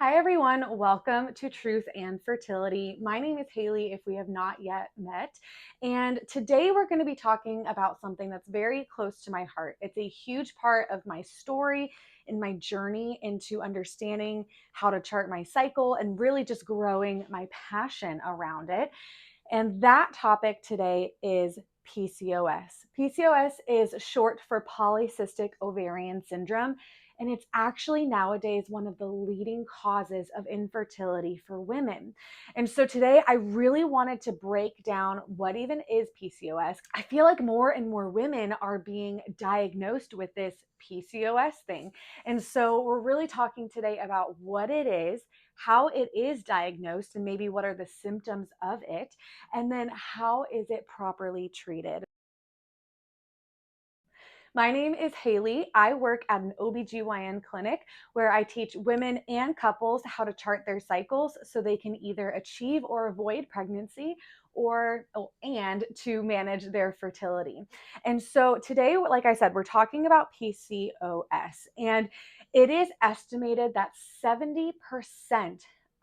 Hi everyone, welcome to Truth and Fertility. My name is Haley if we have not yet met, and today we're going to be talking about something that's very close to my heart. It's a huge part of my story and my journey into understanding how to chart my cycle and really just growing my passion around it. And that topic today is PCOS. PCOS is short for polycystic ovarian syndrome, and it's actually nowadays one of the leading causes of infertility for women. And so today I really wanted to break down what even is PCOS. I feel like more and more women are being diagnosed with this PCOS thing. And so we're really talking today about what it is, how it is diagnosed, and maybe what are the symptoms of it, and then how is it properly treated. My name is Haley. I work at an OBGYN clinic where I teach women and couples how to chart their cycles so they can either achieve or avoid pregnancy and to manage their fertility. And so today, like I said, we're talking about PCOS, and it is estimated that 70%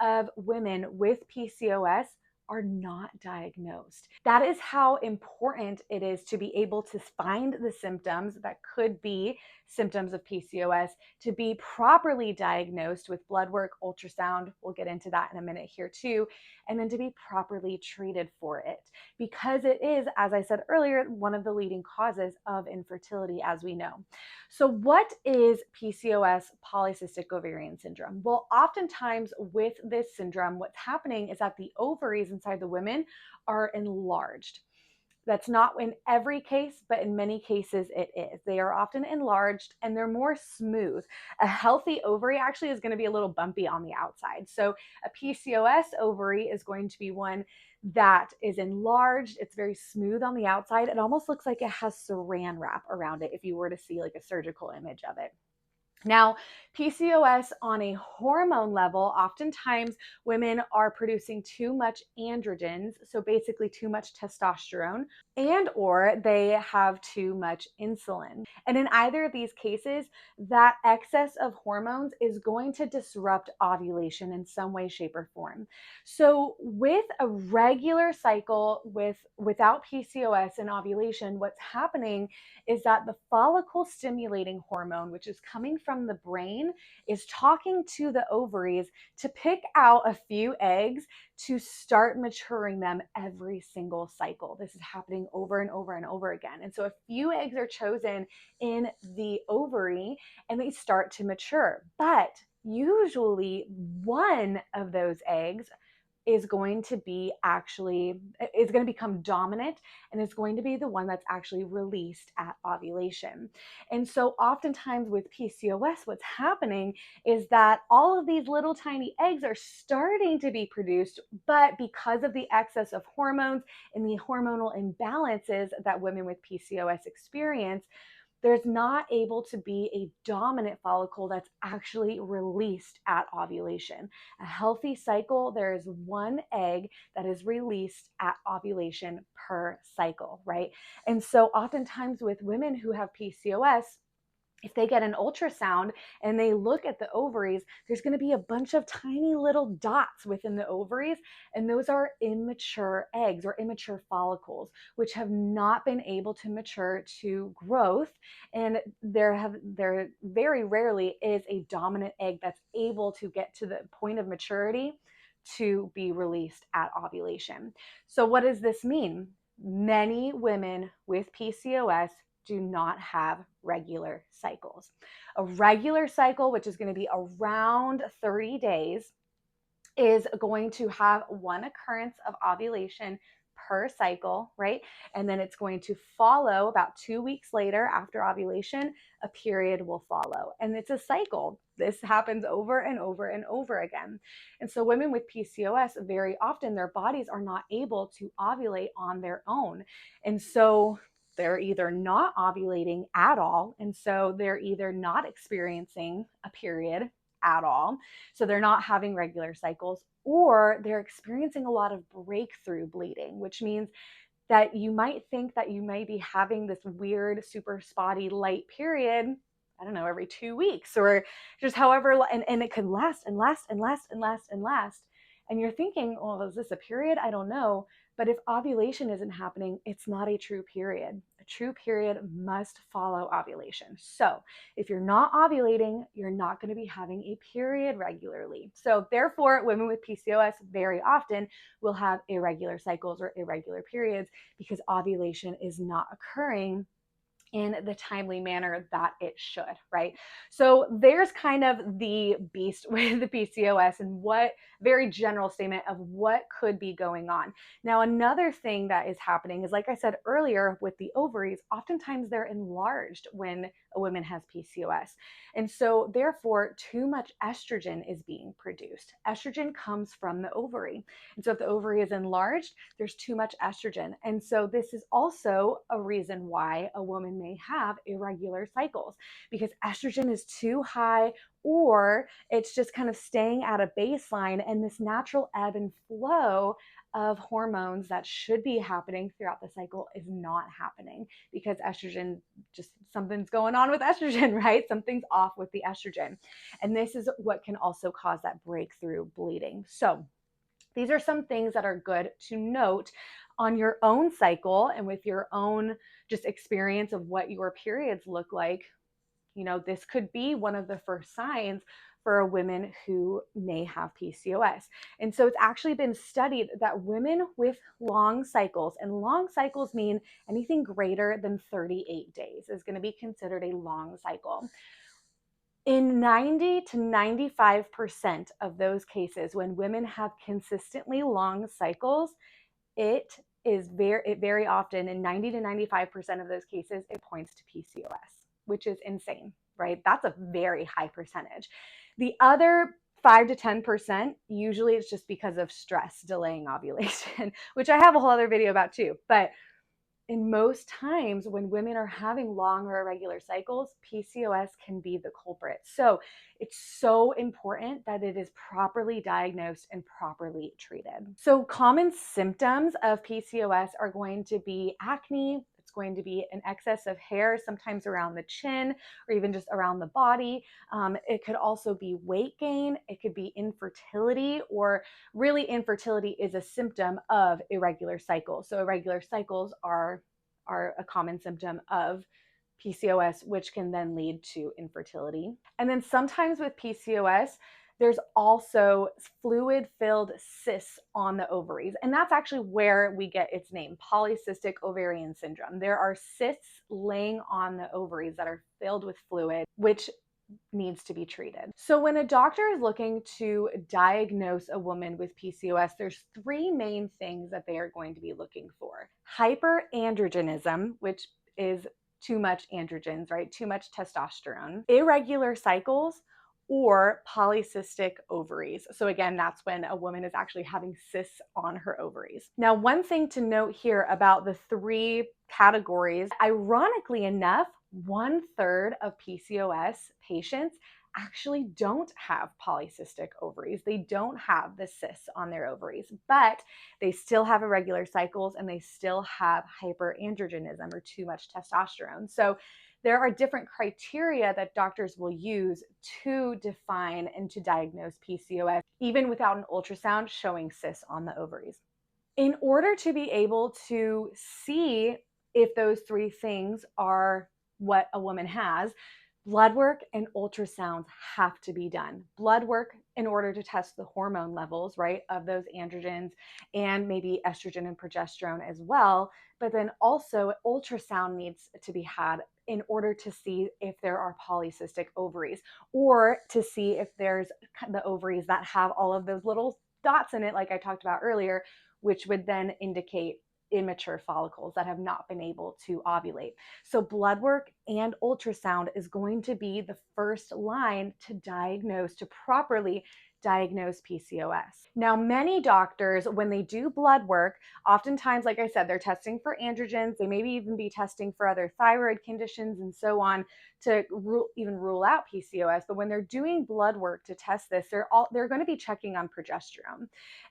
of women with PCOS are not diagnosed. That is how important it is to be able to find the symptoms that could be symptoms of PCOS, to be properly diagnosed with blood work, ultrasound. We'll get into that in a minute here too. And then to be properly treated for it, because it is, as I said earlier, one of the leading causes of infertility, as we know. So what is PCOS, polycystic ovarian syndrome? Well, oftentimes with this syndrome, what's happening is that the ovaries inside the women are enlarged. That's not in every case, but in many cases it is. They are often enlarged and they're more smooth. A healthy ovary actually is going to be a little bumpy on the outside. So a PCOS ovary is going to be one that is enlarged. It's very smooth on the outside. It almost looks like it has saran wrap around it if you were to see like a surgical image of it. Now, PCOS on a hormone level, oftentimes women are producing too much androgens, so basically too much testosterone, and or they have too much insulin. And in either of these cases, that excess of hormones is going to disrupt ovulation in some way, shape, or form. So with a regular cycle without PCOS and ovulation, what's happening is that the follicle stimulating hormone, which is coming from the brain, is talking to the ovaries to pick out a few eggs to start maturing them every single cycle. This is happening over and over and over again. And so a few eggs are chosen in the ovary and they start to mature. But usually one of those eggs is going to become dominant, and it's going to be the one that's actually released at ovulation. And so oftentimes with PCOS, what's happening is that all of these little tiny eggs are starting to be produced, but because of the excess of hormones and the hormonal imbalances that women with PCOS experience, there's not able to be a dominant follicle that's actually released at ovulation. A healthy cycle, there is one egg that is released at ovulation per cycle, right? And so oftentimes with women who have PCOS, if they get an ultrasound and they look at the ovaries, there's going to be a bunch of tiny little dots within the ovaries, and those are immature eggs or immature follicles, which have not been able to mature to growth. And there very rarely is a dominant egg that's able to get to the point of maturity to be released at ovulation. So what does this mean? Many women with PCOS do not have regular cycles. A regular cycle, which is going to be around 30 days, is going to have one occurrence of ovulation per cycle, right? And then it's going to follow about 2 weeks later after ovulation, a period will follow. And it's a cycle. This happens over and over and over again. And so women with PCOS, very often their bodies are not able to ovulate on their own. And so they're either not ovulating at all, and so they're either not experiencing a period at all, so they're not having regular cycles, or they're experiencing a lot of breakthrough bleeding, which means that you might think that you may be having this weird, super spotty light period, I don't know, every 2 weeks, or just however, and it could last and last and last and last and last. And you're thinking, well, is this a period? I don't know. But if ovulation isn't happening, it's not a true period. A true period must follow ovulation. So if you're not ovulating, you're not going to be having a period regularly. So therefore, women with PCOS very often will have irregular cycles or irregular periods because ovulation is not occurring in the timely manner that it should, right? So there's kind of the beast with the PCOS and what very general statement of what could be going on. Now, another thing that is happening is, like I said earlier, with the ovaries, oftentimes they're enlarged when a woman has PCOS. And so therefore, too much estrogen is being produced. Estrogen comes from the ovary. And so if the ovary is enlarged, there's too much estrogen. And so this is also a reason why a woman may have irregular cycles, because estrogen is too high, or it's just kind of staying at a baseline, and this natural ebb and flow of hormones that should be happening throughout the cycle is not happening because estrogen, just something's going on with estrogen, right? Something's off with the estrogen. And this is what can also cause that breakthrough bleeding. So these are some things that are good to note on your own cycle and with your own just experience of what your periods look like. You know, this could be one of the first signs for a woman who may have PCOS. And so it's actually been studied that women with long cycles, and long cycles mean anything greater than 38 days, is going to be considered a long cycle. In 90 to 95% of those cases, when women have consistently long cycles, it very often, in 90 to 95% of those cases, it points to PCOS, which is insane, right? That's a very high percentage. The other 5 to 10%, usually it's just because of stress delaying ovulation, which I have a whole other video about too. But in most times when women are having long or irregular cycles, PCOS can be the culprit. So it's so important that it is properly diagnosed and properly treated. So common symptoms of PCOS are going to be acne. It's going to be an excess of hair, sometimes around the chin or even just around the body. It could also be weight gain. It could be infertility, or really infertility is a symptom of irregular cycles. So irregular cycles are a common symptom of PCOS, which can then lead to infertility. And then sometimes with PCOS, there's also fluid-filled cysts on the ovaries. And that's actually where we get its name, polycystic ovarian syndrome. There are cysts laying on the ovaries that are filled with fluid, which needs to be treated. So when a doctor is looking to diagnose a woman with PCOS, there's three main things that they are going to be looking for. Hyperandrogenism, which is too much androgens, right? Too much testosterone. Irregular cycles, or polycystic ovaries. So again, that's when a woman is actually having cysts on her ovaries. Now, one thing to note here about the three categories, ironically enough, 1/3 of PCOS patients actually don't have polycystic ovaries. They don't have the cysts on their ovaries, but they still have irregular cycles and they still have hyperandrogenism, or too much testosterone. So there are different criteria that doctors will use to define and to diagnose PCOS, even without an ultrasound showing cysts on the ovaries. In order to be able to see if those three things are what a woman has, blood work and ultrasounds have to be done. Blood work in order to test the hormone levels, right, of those androgens and maybe estrogen and progesterone as well. But then also ultrasound needs to be had in order to see if there are polycystic ovaries, or to see if there's the ovaries that have all of those little dots in it, like I talked about earlier, which would then indicate immature follicles that have not been able to ovulate. So blood work and ultrasound is going to be the first line to diagnose, to properly diagnose PCOS. Now, many doctors, when they do blood work, oftentimes, like I said, they're testing for androgens. They maybe even be testing for other thyroid conditions and so on to even rule out PCOS. But when they're doing blood work to test this, they're going to be checking on progesterone.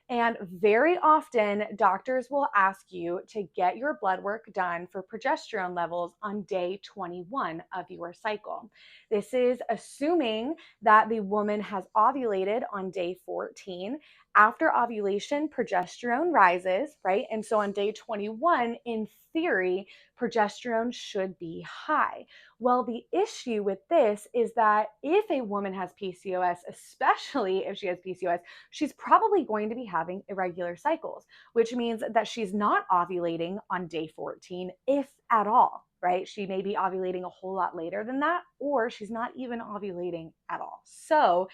And very often, doctors will ask you to get your blood work done for progesterone levels on day 21 of your cycle. This is assuming that the woman has ovulated on day 14. After ovulation, progesterone rises, right? And so on day 21, in theory, progesterone should be high. Well, the issue with this is that if a woman has PCOS, especially if she has PCOS, she's probably going to be having irregular cycles, which means that she's not ovulating on day 14, if at all, right? She may be ovulating a whole lot later than that, or she's not even ovulating at all. So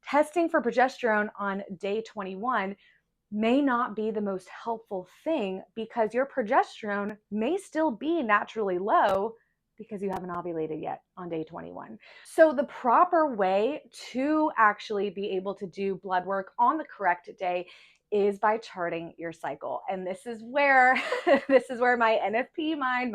testing for progesterone on day 21 may not be the most helpful thing because your progesterone may still be naturally low because you haven't ovulated yet on day 21. So the proper way to actually be able to do blood work on the correct day is by charting your cycle. And this is where my NFP mind,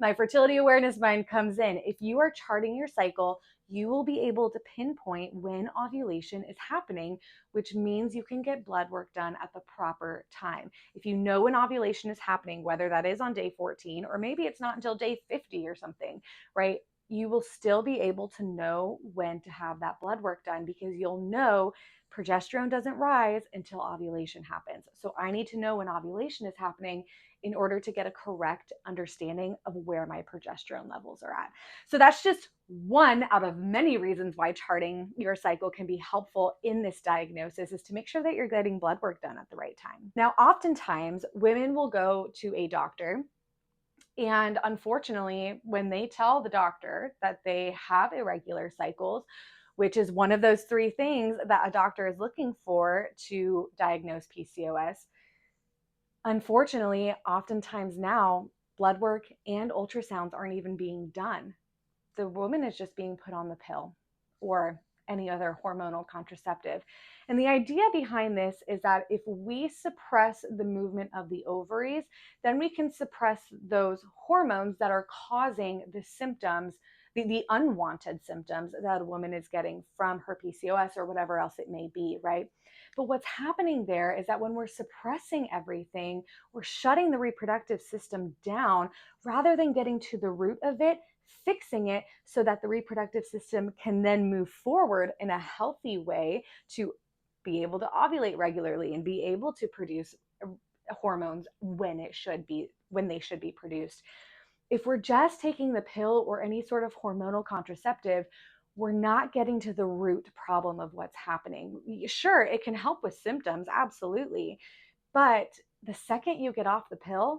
my fertility awareness mind comes in. If you are charting your cycle, you will be able to pinpoint when ovulation is happening, which means you can get blood work done at the proper time. If you know when ovulation is happening, whether that is on day 14 or maybe it's not until day 50 or something, right? You will still be able to know when to have that blood work done because you'll know progesterone doesn't rise until ovulation happens. So I need to know when ovulation is happening in order to get a correct understanding of where my progesterone levels are at. So that's just one out of many reasons why charting your cycle can be helpful in this diagnosis, is to make sure that you're getting blood work done at the right time. Now, oftentimes women will go to a doctor, and unfortunately, when they tell the doctor that they have irregular cycles, which is one of those three things that a doctor is looking for to diagnose PCOS, unfortunately, oftentimes now, blood work and ultrasounds aren't even being done. The woman is just being put on the pill or any other hormonal contraceptive. And the idea behind this is that if we suppress the movement of the ovaries, then we can suppress those hormones that are causing the symptoms, the unwanted symptoms that a woman is getting from her PCOS or whatever else it may be, right? But what's happening there is that when we're suppressing everything, we're shutting the reproductive system down rather than getting to the root of it, fixing it so that the reproductive system can then move forward in a healthy way to be able to ovulate regularly and be able to produce hormones when they should be produced. If we're just taking the pill or any sort of hormonal contraceptive, we're not getting to the root problem of what's happening. Sure, it can help with symptoms, absolutely. But the second you get off the pill,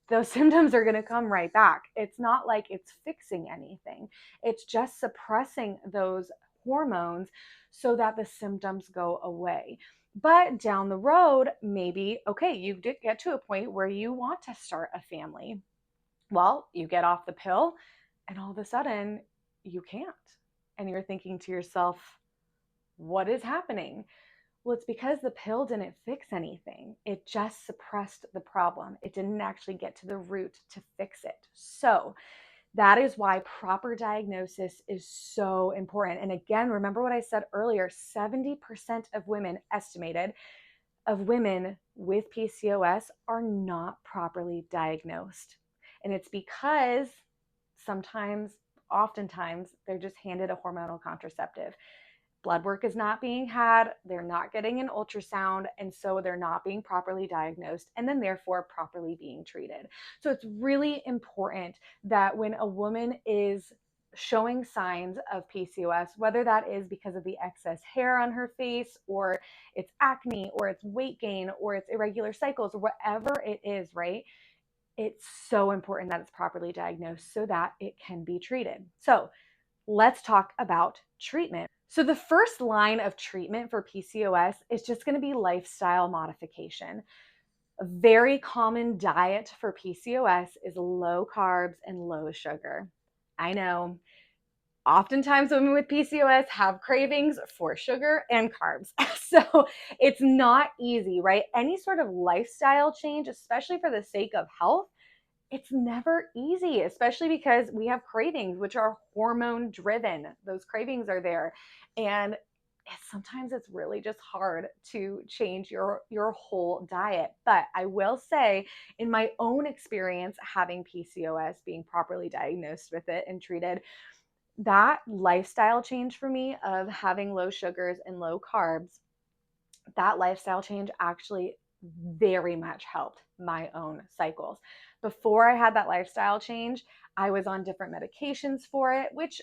those symptoms are going to come right back. It's not like it's fixing anything. It's just suppressing those hormones so that the symptoms go away. But down the road, maybe, okay, you did get to a point where you want to start a family. Well, you get off the pill and all of a sudden you can't. And you're thinking to yourself, what is happening? Well, it's because the pill didn't fix anything. It just suppressed the problem. It didn't actually get to the root to fix it. So that is why proper diagnosis is so important. And again, remember what I said earlier, 70% of women estimated of women with PCOS are not properly diagnosed. And it's because oftentimes, they're just handed a hormonal contraceptive. Blood work is not being had, they're not getting an ultrasound, and so they're not being properly diagnosed and then therefore properly being treated. So it's really important that when a woman is showing signs of PCOS, whether that is because of the excess hair on her face or it's acne or it's weight gain or it's irregular cycles or whatever it is, right? It's so important that it's properly diagnosed so that it can be treated. So let's talk about treatment. So the first line of treatment for PCOS is just going to be lifestyle modification. A very common diet for PCOS is low carbs and low sugar. I know Oftentimes women with PCOS have cravings for sugar and carbs. So it's not easy, right? Any sort of lifestyle change, especially for the sake of health, it's never easy, especially because we have cravings, which are hormone driven. Those cravings are there. And sometimes it's really just hard to change your whole diet. But I will say, in my own experience having PCOS, being properly diagnosed with it and treated, that lifestyle change for me of having low sugars and low carbs, that lifestyle change actually very much helped my own cycles. Before I had that lifestyle change, I was on different medications for it, which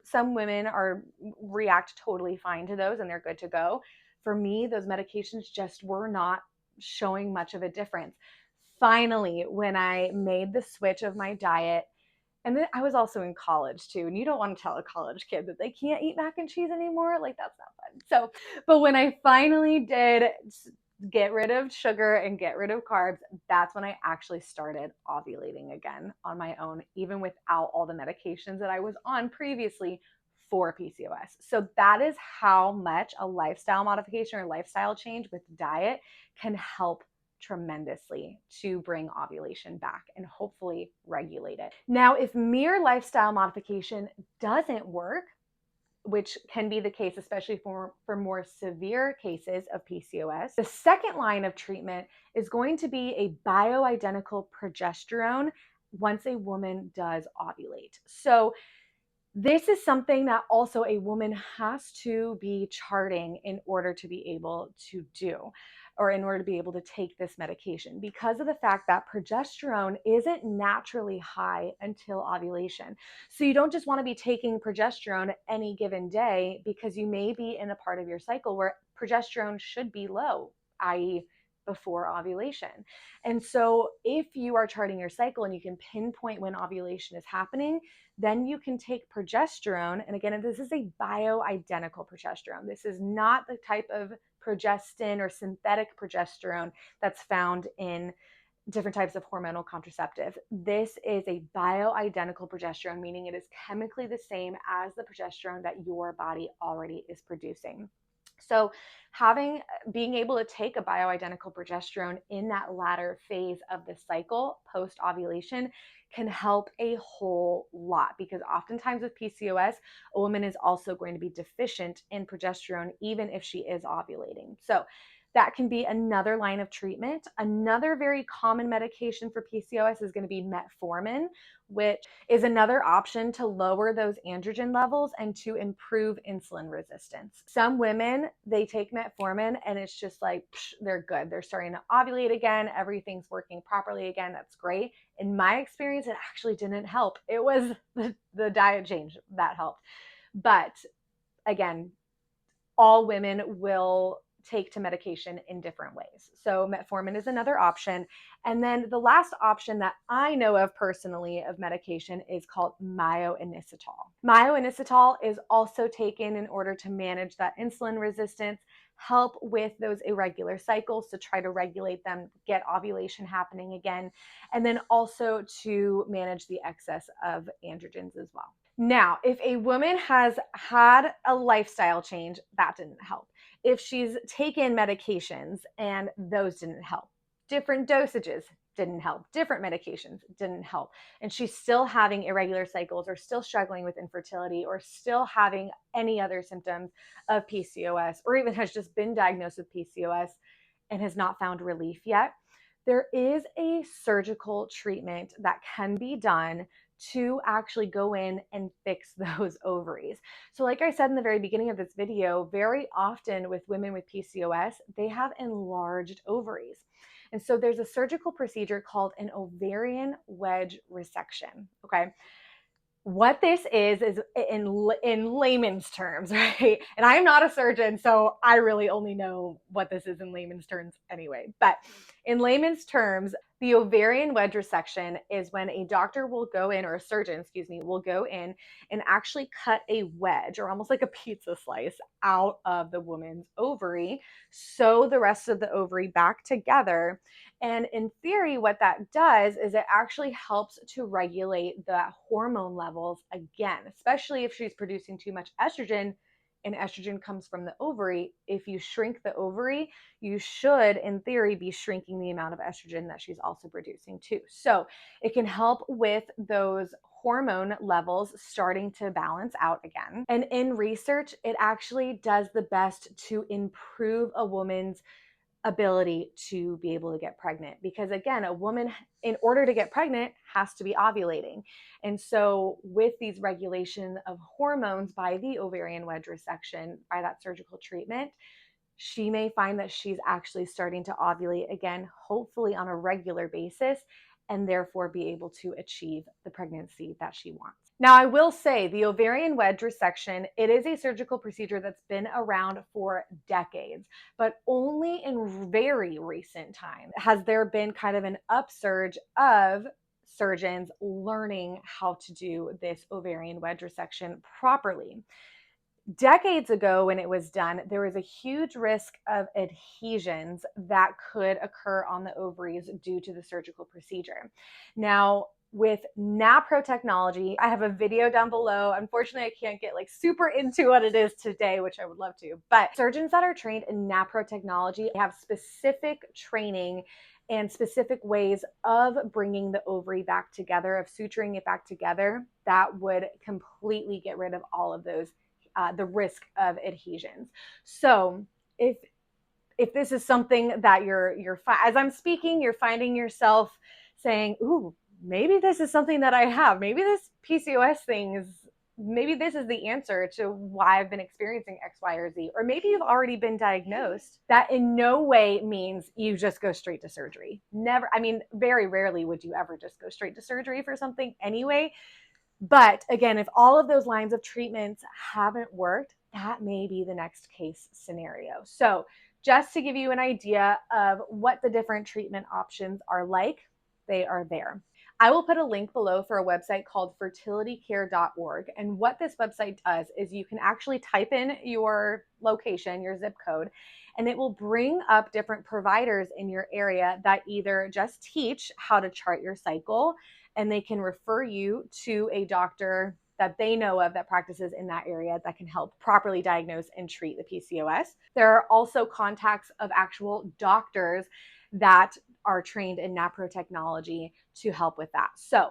some women react totally fine to those and they're good to go. For me, those medications just were not showing much of a difference. Finally, when I made the switch of my diet, and then I was also in college too, and you don't want to tell a college kid that they can't eat mac and cheese anymore. Like, that's not fun. So, but when I finally did get rid of sugar and get rid of carbs, that's when I actually started ovulating again on my own, even without all the medications that I was on previously for PCOS. So that is how much a lifestyle modification or lifestyle change with diet can help tremendously to bring ovulation back and hopefully regulate it. Now, if mere lifestyle modification doesn't work, which can be the case, especially for more severe cases of PCOS, the second line of treatment is going to be a bioidentical progesterone once a woman does ovulate. So this is something that also a woman has to be charting in order to be able to do, or in order to be able to take this medication, because of the fact that progesterone isn't naturally high until ovulation. So you don't just want to be taking progesterone any given day, because you may be in a part of your cycle where progesterone should be low, i.e., before ovulation. And so if you are charting your cycle and you can pinpoint when ovulation is happening, then you can take progesterone. And again, this is a bioidentical progesterone. This is not the type of progestin or synthetic progesterone that's found in different types of hormonal contraceptive. This is a bioidentical progesterone, meaning it is chemically the same as the progesterone that your body already is producing. So being able to take a bioidentical progesterone in that latter phase of the cycle post ovulation can help a whole lot, because oftentimes with PCOS, a woman is also going to be deficient in progesterone even if she is ovulating. So that can be another line of treatment. Another very common medication for PCOS is going to be metformin, which is another option to lower those androgen levels and to improve insulin resistance. Some women, they take metformin and it's just like, they're good. They're starting to ovulate again. Everything's working properly again. That's great. In my experience, it actually didn't help. It was the diet change that helped. But again, all women will take to medication in different ways. So metformin is another option. And then the last option that I know of personally of medication is called myo-inositol. Myo-inositol is also taken in order to manage that insulin resistance, help with those irregular cycles to try to regulate them, get ovulation happening again, and then also to manage the excess of androgens as well. Now, if a woman has had a lifestyle change, that didn't help. If she's taken medications and those didn't help, different dosages didn't help, different medications didn't help, and she's still having irregular cycles or still struggling with infertility or still having any other symptoms of PCOS, or even has just been diagnosed with PCOS and has not found relief yet, there is a surgical treatment that can be done to actually go in and fix those ovaries. So like I said in the very beginning of this video, very often with women with PCOS, they have enlarged ovaries. And so there's a surgical procedure called an ovarian wedge resection, okay? What this is in layman's terms, right? And I'm not a surgeon, so I really only know what this is in layman's terms anyway. But in layman's terms, The ovarian wedge resection is when a doctor will go in, or a surgeon, excuse me, will go in and actually cut a wedge, or almost like a pizza slice, out of the woman's ovary, sew the rest of the ovary back together. And in theory, what that does is it actually helps to regulate the hormone levels again, especially if she's producing too much estrogen. And estrogen comes from the ovary. If you shrink the ovary, you should, in theory, be shrinking the amount of estrogen that she's also producing too. So it can help with those hormone levels starting to balance out again. And in research, it actually does the best to improve a woman's ability to be able to get pregnant, because again, a woman, in order to get pregnant, has to be ovulating. And so with these regulation of hormones by the ovarian wedge resection, by that surgical treatment, she may find that she's actually starting to ovulate again, hopefully on a regular basis, and therefore be able to achieve the pregnancy that she wants. Now, I will say the ovarian wedge resection, it is a surgical procedure that's been around for decades, but only in very recent time has there been kind of an upsurge of surgeons learning how to do this ovarian wedge resection properly. Decades ago, when it was done, there was a huge risk of adhesions that could occur on the ovaries due to the surgical procedure. Now, with NAPRO technology, I have a video down below. Unfortunately, I can't get like super into what it is today, which I would love to, but surgeons that are trained in NAPRO technology have specific training and specific ways of bringing the ovary back together, of suturing it back together, that would completely get rid of all of those the risk of adhesions. So if this is something that as I'm speaking, you're finding yourself saying, ooh, maybe this is something that I have. Maybe this PCOS thing is, maybe this is the answer to why I've been experiencing X, Y, or Z. Or maybe you've already been diagnosed. That in no way means you just go straight to surgery. Never, I mean, very rarely would you ever just go straight to surgery for something anyway. But again, if all of those lines of treatments haven't worked, that may be the next case scenario. So just to give you an idea of what the different treatment options are like, they are there. I will put a link below for a website called FertilityCare.org. And what this website does is you can actually type in your location, your zip code, and it will bring up different providers in your area that either just teach how to chart your cycle, and they can refer you to a doctor that they know of that practices in that area that can help properly diagnose and treat the PCOS. There are also contacts of actual doctors that are trained in NAPRO technology to help with that. So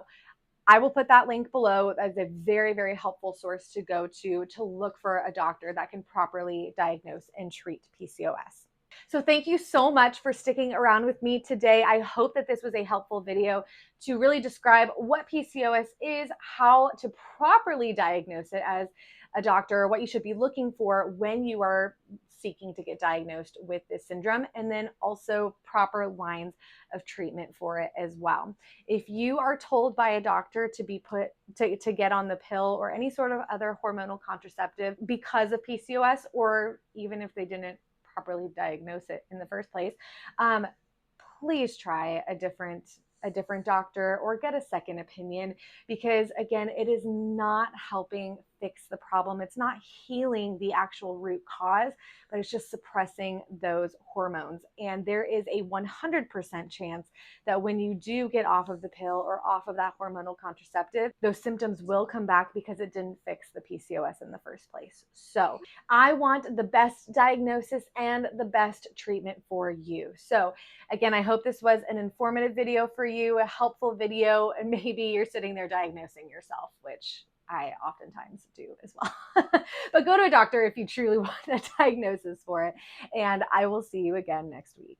I will put that link below as a very, very helpful source to go to look for a doctor that can properly diagnose and treat PCOS. So thank you so much for sticking around with me today. I hope that this was a helpful video to really describe what PCOS is, how to properly diagnose it as a doctor, what you should be looking for when you are seeking to get diagnosed with this syndrome, and then also proper lines of treatment for it as well. If you are told by a doctor to be put to get on the pill or any sort of other hormonal contraceptive because of PCOS, or even if they didn't properly diagnose it in the first place, please try a different doctor or get a second opinion, because again, it is not helping fix the problem. It's not healing the actual root cause, but it's just suppressing those hormones. And there is a 100% chance that when you do get off of the pill or off of that hormonal contraceptive, those symptoms will come back because it didn't fix the PCOS in the first place. So I want the best diagnosis and the best treatment for you. So again, I hope this was an informative video for you, a helpful video, and maybe you're sitting there diagnosing yourself, which I oftentimes do as well. But go to a doctor if you truly want a diagnosis for it. And I will see you again next week.